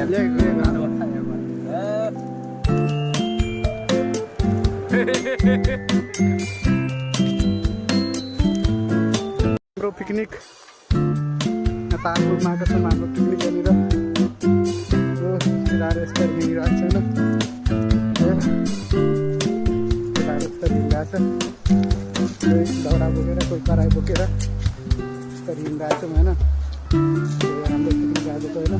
हाम्रो पिकनिक तारपुरमा आएको छौँ हाम्रो पिकनिक यहाँनिर केटाहरू यस्तरी हिँडिरहेको छ होइन केटाहरू यस्तरी हिँडिरहेको छ कोही दाउरा बोकेर कोही कराई बोकेर यस्तरी हिँडिरहेको छौँ होइन हाम्रो पिकनिक आएको होइन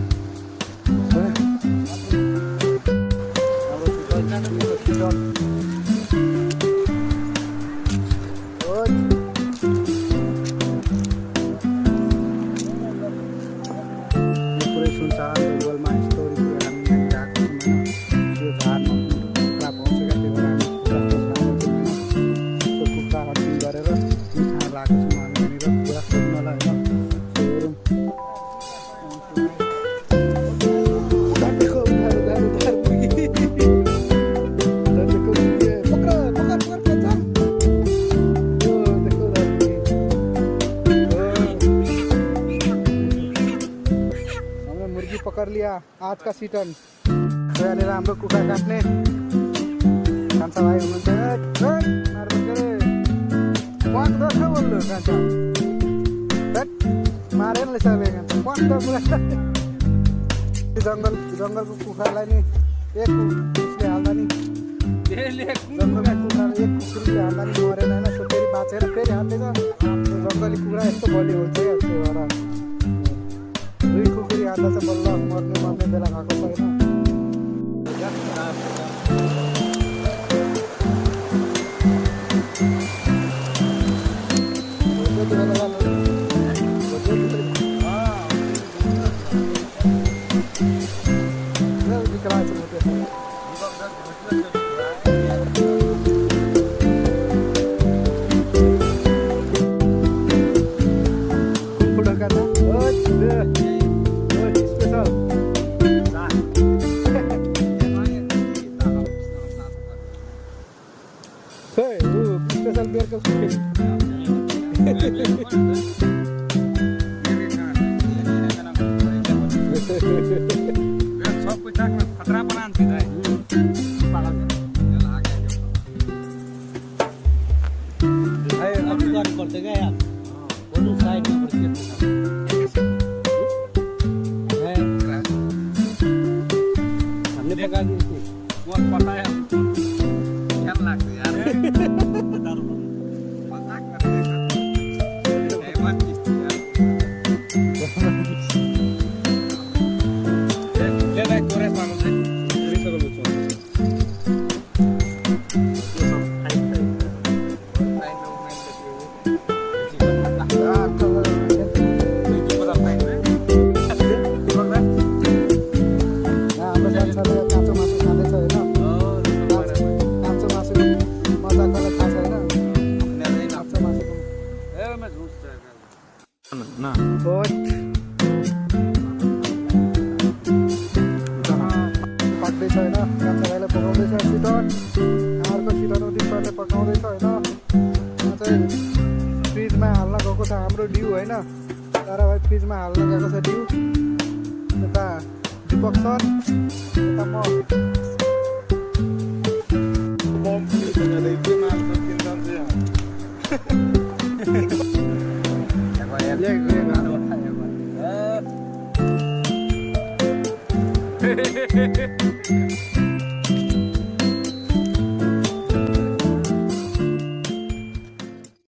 पकड़ लिया आज का सीटन यहाँनिर हाम्रो कुखुरा काट्ने कान्छा भाइ हुनुहुन्छ बोल्नु कान्छा मारेन सबले जङ्गलको कुखुरालाई नि एक उसले हाल्दा नि जङ्गलको कुखुरा एक कुकुरले हाल्दा नि मरेन होइन सो फेरि बाँचेर फेरि हाल्दैछ जङ्गली कुखुरा यस्तो बलियो हुन्छ क्या त्यो भएर दुई कुकुरी हाल्दा चाहिँ बल्ल मर्ने बेला भएको छैन स्पेशल बियर का सब कुछ खतरा बना पड़ते क्या यार साइड में हमने पका दी वो पता है क्या लगता है यार पक्दैछ होइन कान्छा भाइलाई पकाउँदैछ सिटन अर्को सिटन उदितले पकाउँदैछ होइन यहाँ चाहिँ फ्रिजमा हाल्न गएको छ हाम्रो डिउ होइन तर भाइ फ्रिजमा हाल्न गएको छ डिउ यता दिपक सर यता म